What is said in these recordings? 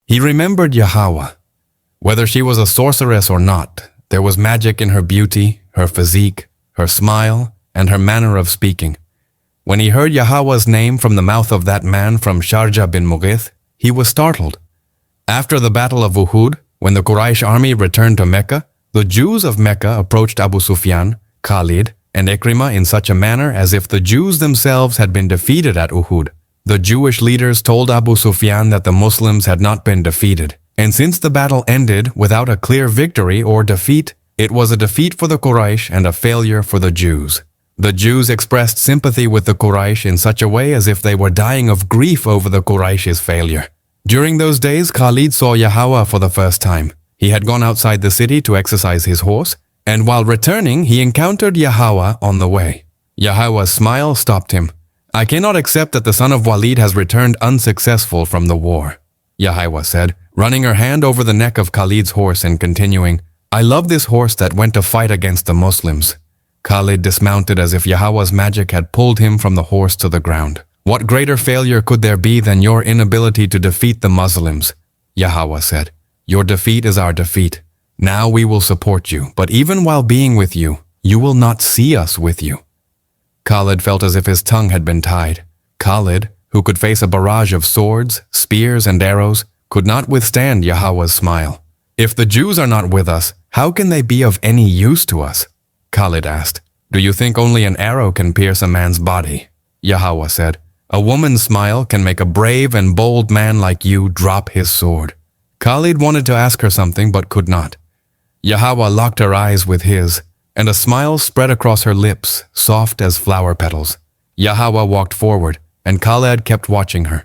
He remembered Yahawa. Whether she was a sorceress or not, there was magic in her beauty, her physique, her smile, and her manner of speaking. When he heard Yahawa's name from the mouth of that man from Sharjah bin Mughith, he was startled. After the Battle of Uhud, when the Quraysh army returned to Mecca, the Jews of Mecca approached Abu Sufyan, Khalid, and Ikrimah in such a manner as if the Jews themselves had been defeated at Uhud. The Jewish leaders told Abu Sufyan that the Muslims had not been defeated, and since the battle ended without a clear victory or defeat, it was a defeat for the Quraysh and a failure for the Jews. The Jews expressed sympathy with the Quraysh in such a way as if they were dying of grief over the Quraysh's failure. During those days, Khalid saw Yahawa for the first time. He had gone outside the city to exercise his horse, and while returning, he encountered Yahawa on the way. Yahawa's smile stopped him. "I cannot accept that the son of Walid has returned unsuccessful from the war," Yahawa said, running her hand over the neck of Khalid's horse and continuing, "I love this horse that went to fight against the Muslims." Khalid dismounted as if Yahawa's magic had pulled him from the horse to the ground. "What greater failure could there be than your inability to defeat the Muslims?" Yahawa said. "Your defeat is our defeat. Now we will support you, but even while being with you, you will not see us with you." Khalid felt as if his tongue had been tied. Khalid, who could face a barrage of swords, spears, and arrows, could not withstand Yahawa's smile. "If the Jews are not with us, how can they be of any use to us?" Khalid asked. "Do you think only an arrow can pierce a man's body?" Yahawa said. "A woman's smile can make a brave and bold man like you drop his sword." Khalid wanted to ask her something but could not. Yahawa locked her eyes with his, and a smile spread across her lips, soft as flower petals. Yahawa walked forward, and Khalid kept watching her.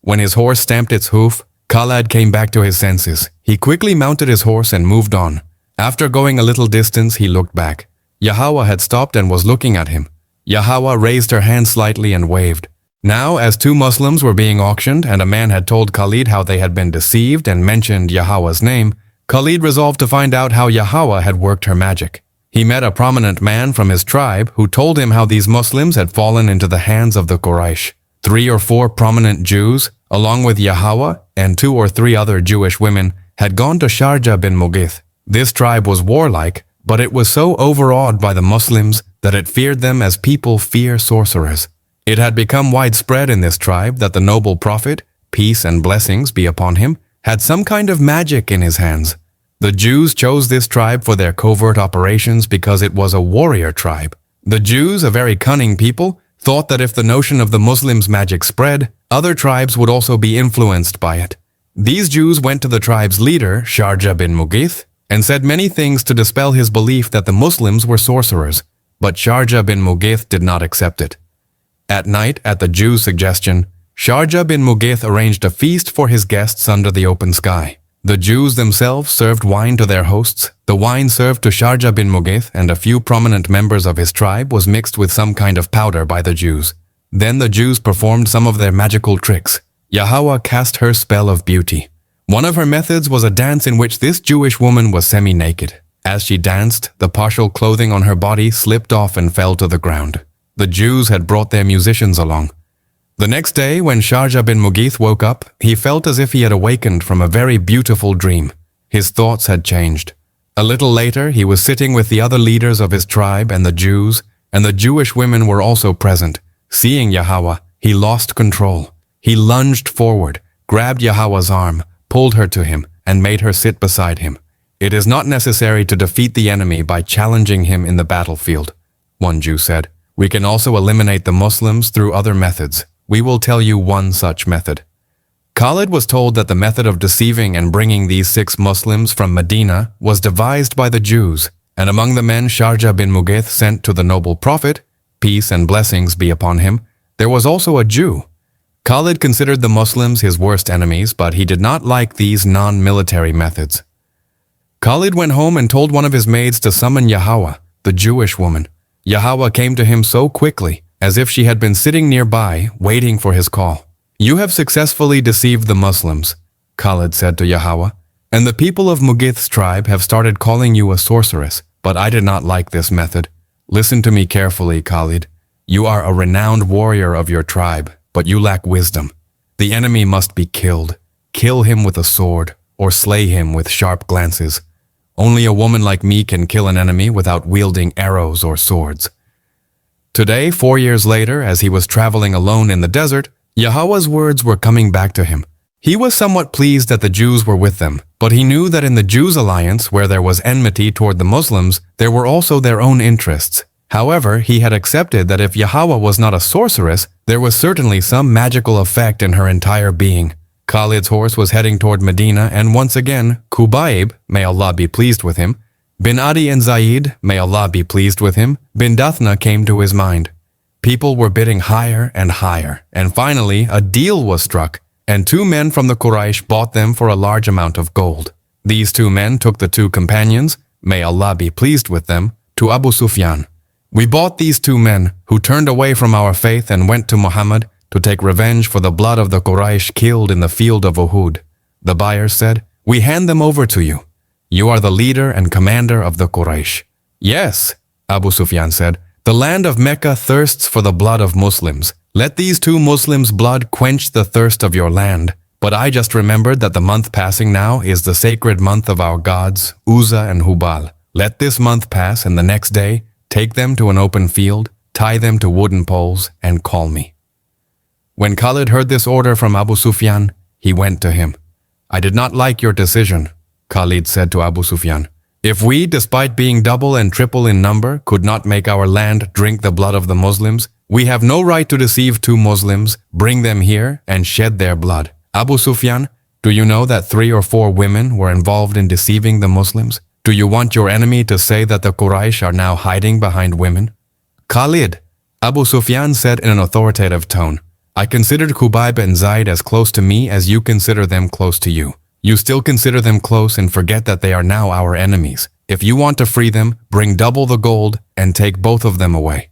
When his horse stamped its hoof, Khalid came back to his senses. He quickly mounted his horse and moved on. After going a little distance, he looked back. Yahawa had stopped and was looking at him. Yahawa raised her hand slightly and waved. Now, as two Muslims were being auctioned and a man had told Khalid how they had been deceived and mentioned Yahawa's name, Khalid resolved to find out how Yahawa had worked her magic. He met a prominent man from his tribe who told him how these Muslims had fallen into the hands of the Quraysh. 3 or 4 prominent Jews, along with Yahawa and 2 or 3 other Jewish women, had gone to Sharjah bin Mughith. This tribe was warlike, but it was so overawed by the Muslims that it feared them as people fear sorcerers. It had become widespread in this tribe that the noble prophet, peace and blessings be upon him, had some kind of magic in his hands. The Jews chose this tribe for their covert operations because it was a warrior tribe. The Jews, a very cunning people, thought that if the notion of the Muslims' magic spread, other tribes would also be influenced by it. These Jews went to the tribe's leader, Sharjah bin Mughith, and said many things to dispel his belief that the Muslims were sorcerers, but Sharjah bin Mughith did not accept it. At night, at the Jews' suggestion, Sharjah bin Mughith arranged a feast for his guests under the open sky. The Jews themselves served wine to their hosts. The wine served to Sharjah bin Mughith and a few prominent members of his tribe was mixed with some kind of powder by the Jews. Then the Jews performed some of their magical tricks. Yahawa cast her spell of beauty. One of her methods was a dance in which this Jewish woman was semi-naked. As she danced, the partial clothing on her body slipped off and fell to the ground. The Jews had brought their musicians along. The next day, when Sharjah bin Mughith woke up, he felt as if he had awakened from a very beautiful dream. His thoughts had changed. A little later, he was sitting with the other leaders of his tribe and the Jewish women were also present. Seeing Yahawa, he lost control. He lunged forward, grabbed Yahawa's arm, pulled her to him, and made her sit beside him. "It is not necessary to defeat the enemy by challenging him in the battlefield," one Jew said. "We can also eliminate the Muslims through other methods. We will tell you one such method." Khalid was told that the method of deceiving and bringing these 6 Muslims from Medina was devised by the Jews, and among the men Sharjah bin Mughith sent to the noble prophet, peace and blessings be upon him, there was also a Jew. Khalid considered the Muslims his worst enemies, but he did not like these non-military methods. Khalid went home and told one of his maids to summon Yahawa, the Jewish woman. Yahawa came to him so quickly, as if she had been sitting nearby, waiting for his call. "You have successfully deceived the Muslims," Khalid said to Yahawa, "and the people of Mughith's tribe have started calling you a sorceress, but I did not like this method. Listen to me carefully, Khalid. You are a renowned warrior of your tribe, but you lack wisdom. The enemy must be killed. kill him with a sword, or slay him with sharp glances. Only a woman like me can kill an enemy without wielding arrows or swords. Today, 4 years later, as he was traveling alone in the desert, Yahawa's words were coming back to him. He was somewhat pleased that the Jews were with them, but he knew that in the Jews' alliance, where there was enmity toward the Muslims, there were also their own interests. However, he had accepted that if Yahawa was not a sorceress, there was certainly some magical effect in her entire being. Khalid's horse was heading toward Medina, and once again, Khubayb, may Allah be pleased with him, bin Adi and Zaid, may Allah be pleased with him, bin Dathna came to his mind. People were bidding higher, and finally a deal was struck, and 2 men from the Quraysh bought them for a large amount of gold. These 2 men took the 2 companions, may Allah be pleased with them, to Abu Sufyan. We bought these 2 men, who turned away from our faith and went to Muhammad to take revenge for the blood of the Quraysh killed in the field of Uhud. The buyers said, "We hand them over to you. You are the leader and commander of the Quraysh." "Yes," Abu Sufyan said, "the land of Mecca thirsts for the blood of Muslims. Let these 2 Muslims' blood quench the thirst of your land. But I just remembered that the month passing now is the sacred month of our gods, Uzza and Hubal. Let this month pass, and the next day, take them to an open field, tie them to wooden poles, and call me." When Khalid heard this order from Abu Sufyan, he went to him. "I did not like your decision," Khalid said to Abu Sufyan. "If we, despite being double and triple in number, could not make our land drink the blood of the Muslims, we have no right to deceive 2 Muslims, bring them here, and shed their blood. Abu Sufyan, do you know that 3 or 4 women were involved in deceiving the Muslims? Do you want your enemy to say that the Quraysh are now hiding behind women?" "Khalid," Abu Sufyan said in an authoritative tone, "I considered Khubayb and Zaid as close to me as you consider them close to you. You still consider them close and forget that they are now our enemies. If you want to free them, bring double the gold and take both of them away."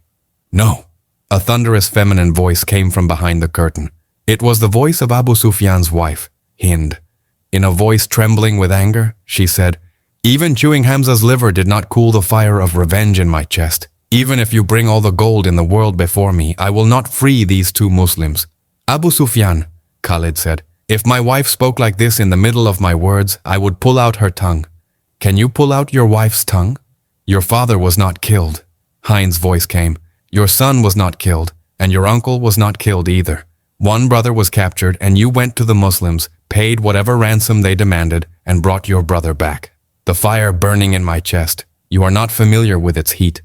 "No." A thunderous feminine voice came from behind the curtain. It was the voice of Abu Sufyan's wife, Hind. In a voice trembling with anger, she said, "Even chewing Hamza's liver did not cool the fire of revenge in my chest. Even if you bring all the gold in the world before me, I will not free these 2 Muslims." "Abu Sufyan," Khalid said, "if my wife spoke like this in the middle of my words, I would pull out her tongue. Can you pull out your wife's tongue? Your father was not killed." Hind's voice came. "Your son was not killed, and your uncle was not killed either. One brother was captured, and you went to the Muslims, paid whatever ransom they demanded, and brought your brother back. The fire burning in my chest. You are not familiar with its heat."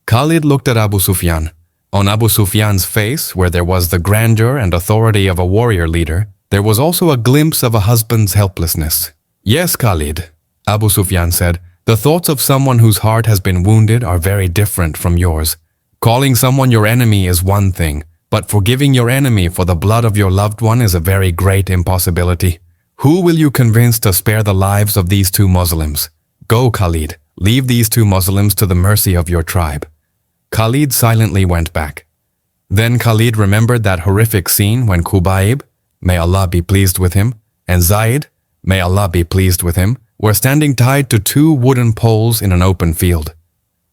Khalid looked at Abu Sufyan. On Abu Sufyan's face, where there was the grandeur and authority of a warrior leader, there was also a glimpse of a husband's helplessness. "Yes, Khalid," Abu Sufyan said, "the thoughts of someone whose heart has been wounded are very different from yours. Calling someone your enemy is one thing, but forgiving your enemy for the blood of your loved one is a very great impossibility. Who will you convince to spare the lives of these 2 Muslims? Go, Khalid, leave these 2 Muslims to the mercy of your tribe." Khalid silently went back. Then Khalid remembered that horrific scene when Khubayb, may Allah be pleased with him, and Zaid, may Allah be pleased with him, were standing tied to 2 wooden poles in an open field.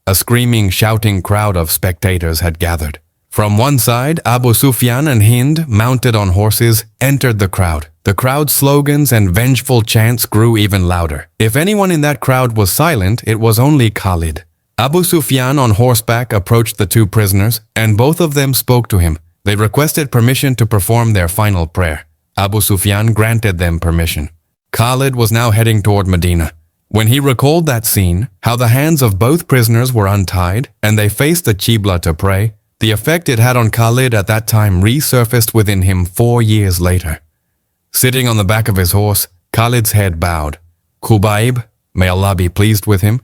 A screaming, shouting crowd of spectators had gathered. From one side, Abu Sufyan and Hind, mounted on horses, entered the crowd. The crowd's slogans and vengeful chants grew even louder. If anyone in that crowd was silent, it was only Khalid. Abu Sufyan on horseback approached the 2 prisoners, and both of them spoke to him. They requested permission to perform their final prayer. Abu Sufyan granted them permission. Khalid was now heading toward Medina. When he recalled that scene, how the hands of both prisoners were untied, and they faced the Qibla to pray, the effect it had on Khalid at that time resurfaced within him 4 years later. Sitting on the back of his horse, Khalid's head bowed. Khubayb, may Allah be pleased with him,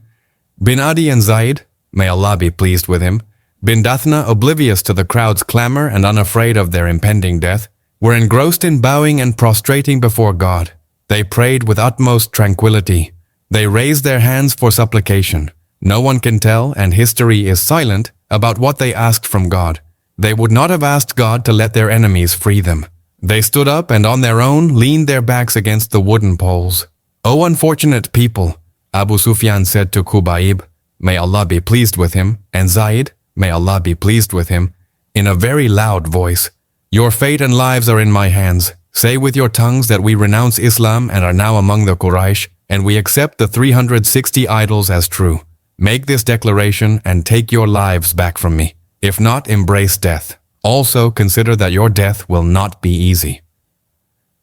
bin Adi and Zaid, may Allah be pleased with him, bin Dathna, oblivious to the crowd's clamor and unafraid of their impending death, were engrossed in bowing and prostrating before God. They prayed with utmost tranquility. They raised their hands for supplication. No one can tell, and history is silent, about what they asked from God. They would not have asked God to let their enemies free them. They stood up and on their own leaned their backs against the wooden poles. "O unfortunate people," Abu Sufyan said to Khubayb, may Allah be pleased with him, and Zaid, may Allah be pleased with him, in a very loud voice, "Your fate and lives are in my hands. Say with your tongues that we renounce Islam and are now among the Quraysh, and we accept the 360 idols as true. Make this declaration and take your lives back from me. If not, embrace death. Also consider that your death will not be easy.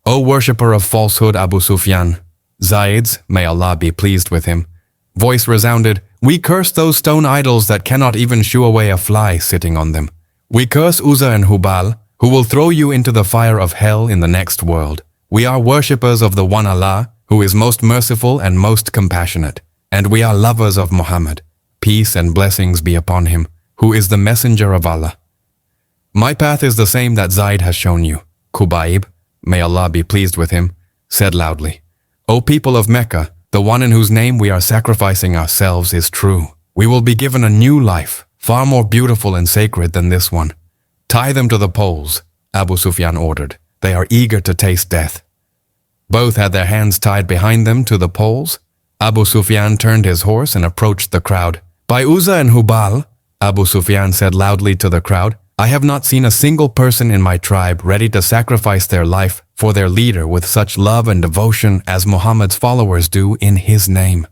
O worshipper of falsehood Abu Sufyan, Zaid's, may Allah be pleased with him, voice resounded, we curse those stone idols that cannot even shoo away a fly sitting on them. We curse Uzza and Hubal, who will throw you into the fire of hell in the next world. We are worshippers of the one Allah, who is most merciful and most compassionate. And we are lovers of Muhammad. Peace and blessings be upon him, who is the messenger of Allah. My path is the same that Zaid has shown you. Kubayb, may Allah be pleased with him, said loudly, O people of Mecca, the one in whose name we are sacrificing ourselves is true. We will be given a new life, far more beautiful and sacred than this one. Tie them to the poles, Abu Sufyan ordered. They are eager to taste death. Both had their hands tied behind them to the poles. Abu Sufyan turned his horse and approached the crowd. By Uzza and Hubal, Abu Sufyan said loudly to the crowd, I have not seen a single person in my tribe ready to sacrifice their life for their leader with such love and devotion as Muhammad's followers do in his name.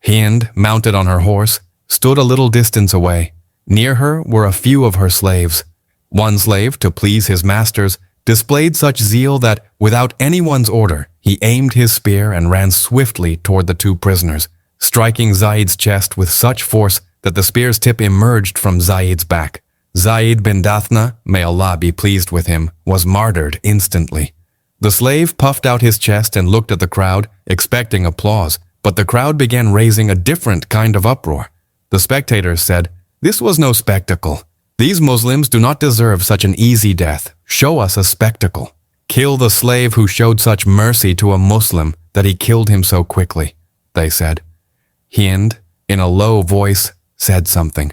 Hind, mounted on her horse, stood a little distance away. Near her were a few of her slaves. One slave, to please his masters, displayed such zeal that, without anyone's order, he aimed his spear and ran swiftly toward the two prisoners, striking Zaid's chest with such force that the spear's tip emerged from Zaid's back. Zaid bin Dathna, may Allah be pleased with him, was martyred instantly. The slave puffed out his chest and looked at the crowd, expecting applause, but the crowd began raising a different kind of uproar. The spectators said, This was no spectacle. These Muslims do not deserve such an easy death. Show us a spectacle. Kill the slave who showed such mercy to a Muslim that he killed him so quickly, they said. Hind, in a low voice, said something.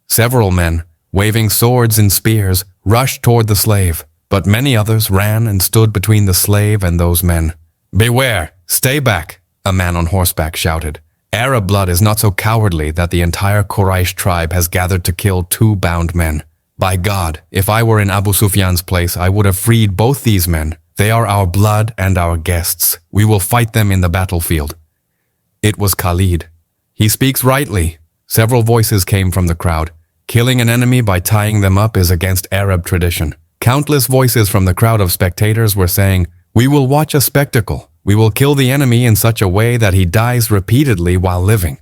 Several men, waving swords and spears, rushed toward the slave, but many others ran and stood between the slave and those men. Beware! Stay back! A man on horseback shouted. Arab blood is not so cowardly that the entire Quraysh tribe has gathered to kill two bound men. By God, if I were in Abu Sufyan's place, I would have freed both these men. They are our blood and our guests. We will fight them in the battlefield. It was Khalid. He speaks rightly. Several voices came from the crowd. Killing an enemy by tying them up is against Arab tradition. Countless voices from the crowd of spectators were saying, We will watch a spectacle. We will kill the enemy in such a way that he dies repeatedly while living.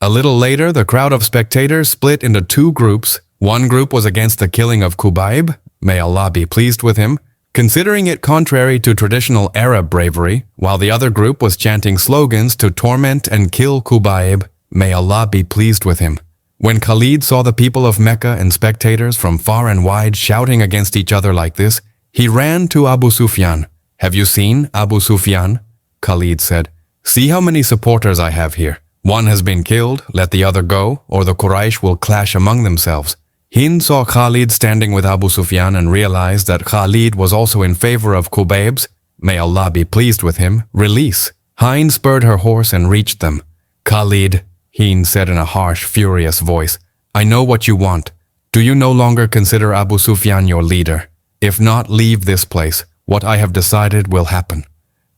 A little later, the crowd of spectators split into two groups. One group was against the killing of Kubayb, may Allah be pleased with him, considering it contrary to traditional Arab bravery, while the other group was chanting slogans to torment and kill Kubayb, may Allah be pleased with him. When Khalid saw the people of Mecca and spectators from far and wide shouting against each other like this, he ran to Abu Sufyan. Have you seen Abu Sufyan? Khalid said. See how many supporters I have here. One has been killed, let the other go, or the Quraysh will clash among themselves. Hind saw Khalid standing with Abu Sufyan and realized that Khalid was also in favor of Kubayb's, may Allah be pleased with him, release. Hind spurred her horse and reached them. Khalid, Hind said in a harsh, furious voice, I know what you want. Do you no longer consider Abu Sufyan your leader? If not, leave this place. What I have decided will happen.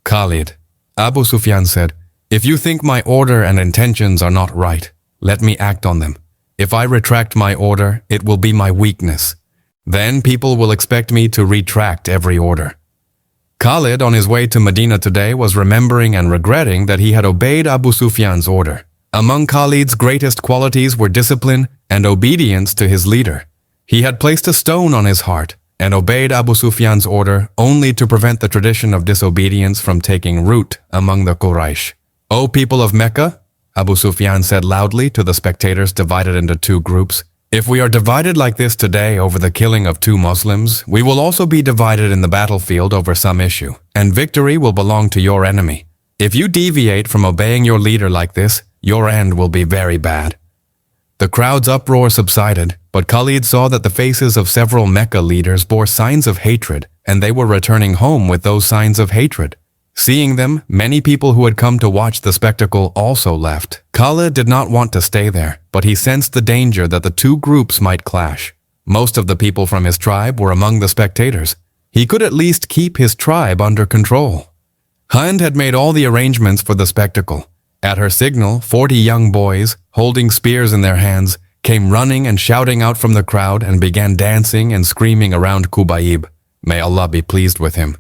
Khalid, Abu Sufyan said, If you think my order and intentions are not right, let me act on them. If I retract my order, it will be my weakness. Then people will expect me to retract every order. Khalid, on his way to Medina today, was remembering and regretting that he had obeyed Abu Sufyan's order. Among Khalid's greatest qualities were discipline and obedience to his leader. He had placed a stone on his heart and obeyed Abu Sufyan's order only to prevent the tradition of disobedience from taking root among the Quraysh. O people of Mecca, Abu Sufyan said loudly to the spectators divided into two groups, if we are divided like this today over the killing of two Muslims, we will also be divided in the battlefield over some issue, and victory will belong to your enemy. If you deviate from obeying your leader like this, your end will be very bad. The crowd's uproar subsided, but Khalid saw that the faces of several Mecca leaders bore signs of hatred, and they were returning home with those signs of hatred. Seeing them, many people who had come to watch the spectacle also left. Khalid did not want to stay there, but he sensed the danger that the two groups might clash. Most of the people from his tribe were among the spectators. he could at least keep his tribe under control. Hind had made all the arrangements for the spectacle. At her signal, 40 young boys, holding spears in their hands, came running and shouting out from the crowd and began dancing and screaming around Khubayb. May Allah be pleased with him.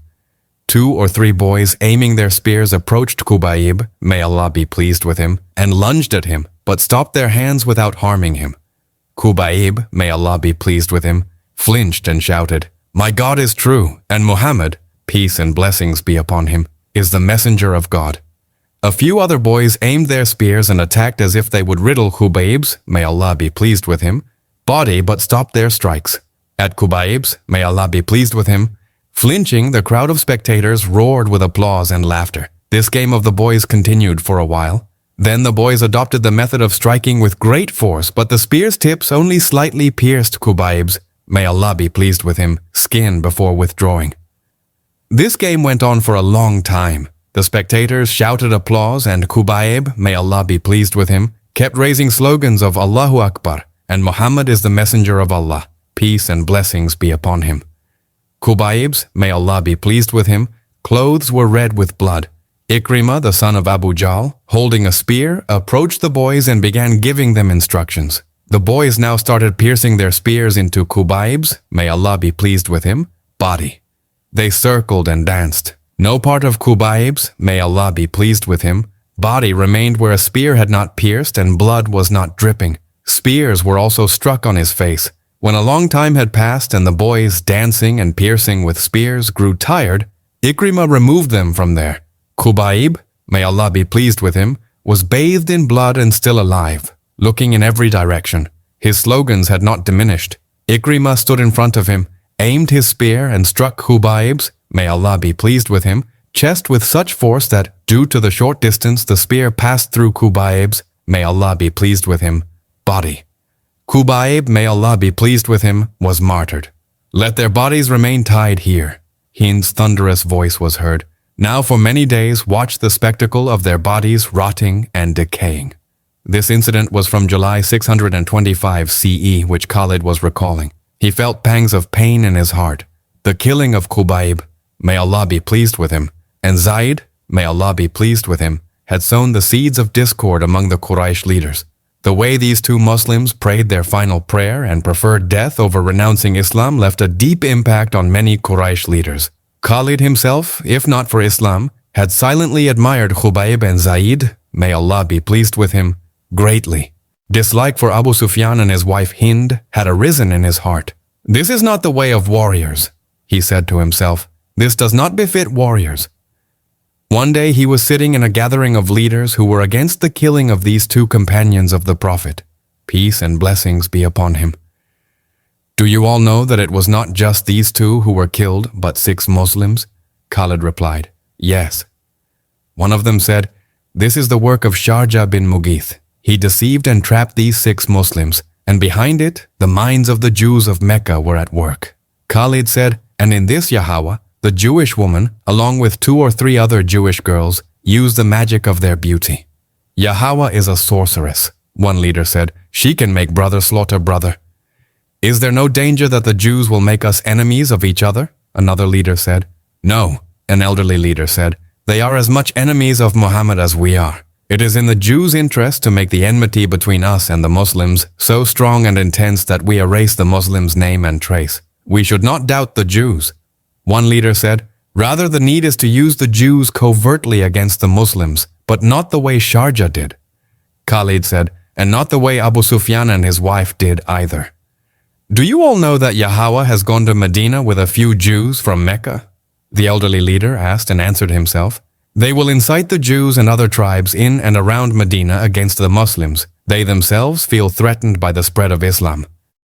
2 or 3 boys aiming their spears approached Khubayb, may Allah be pleased with him, and lunged at him, but stopped their hands without harming him. Khubayb, may Allah be pleased with him, flinched and shouted, "My God is true, and Muhammad, peace and blessings be upon him, is the messenger of God." A few other boys aimed their spears and attacked as if they would riddle Khubayb's, may Allah be pleased with him, body, but stopped their strikes. At Khubayb's, may Allah be pleased with him, flinching, the crowd of spectators roared with applause and laughter. This game of the boys continued for a while. Then the boys adopted the method of striking with great force, but the spear's tips only slightly pierced Khubayb's, may Allah be pleased with him, skin before withdrawing. This game went on for a long time. The spectators shouted applause, and Khubayb, may Allah be pleased with him, kept raising slogans of Allahu Akbar, and Muhammad is the messenger of Allah, peace and blessings be upon him. Khubayb's, may Allah be pleased with him, clothes were red with blood. Ikrimah, the son of Abu Jahl, holding a spear, approached the boys and began giving them instructions. The boys now started piercing their spears into Khubayb's, may Allah be pleased with him, body. They circled and danced. No part of Khubayb's, may Allah be pleased with him, body remained where a spear had not pierced and blood was not dripping. Spears were also struck on his face. When a long time had passed and the boys, dancing and piercing with spears, grew tired, Ikrimah removed them from there. Khubayb, may Allah be pleased with him, was bathed in blood and still alive, looking in every direction. His slogans had not diminished. Ikrimah stood in front of him, aimed his spear and struck Khubayb's, may Allah be pleased with him, chest with such force that, due to the short distance, the spear passed through Khubayb's, may Allah be pleased with him, body. Khubayb, may Allah be pleased with him, was martyred. Let their bodies remain tied here. Hind's thunderous voice was heard. Now for many days watch the spectacle of their bodies rotting and decaying. This incident was from July 625 CE, which Khalid was recalling. He felt pangs of pain in his heart. The killing of Khubayb, may Allah be pleased with him, and Zaid, may Allah be pleased with him, had sown the seeds of discord among the Quraysh leaders. The way these two Muslims prayed their final prayer and preferred death over renouncing Islam left a deep impact on many Quraysh leaders. Khalid himself, if not for Islam, had silently admired Khubayb and Zaid, may Allah be pleased with him, greatly. Dislike for Abu Sufyan and his wife Hind had arisen in his heart. This is not the way of warriors, he said to himself. This does not befit warriors. One day he was sitting in a gathering of leaders who were against the killing of these two companions of the Prophet. Peace and blessings be upon him. Do you all know that it was not just these two who were killed, but 6 Muslims? Khalid replied, yes. One of them said, this is the work of Sharjah bin Mughith. He deceived and trapped these 6 Muslims, and behind it, the minds of the Jews of Mecca were at work. Khalid said, and in this Yahawa, the Jewish woman, along with 2 or 3 other Jewish girls, used the magic of their beauty. Yahawa is a sorceress, one leader said. She can make brother slaughter brother. Is there no danger that the Jews will make us enemies of each other? Another leader said. No, an elderly leader said. They are as much enemies of Muhammad as we are. It is in the Jews' interest to make the enmity between us and the Muslims so strong and intense that we erase the Muslims' name and trace. We should not doubt the Jews. One leader said, rather the need is to use the Jews covertly against the Muslims, but not the way Sharjah did. Khalid said, and not the way Abu Sufyan and his wife did either. Do you all know that Yahawa has gone to Medina with a few Jews from Mecca? The elderly leader asked and answered himself. They will incite the Jews and other tribes in and around Medina against the Muslims. They themselves feel threatened by the spread of Islam.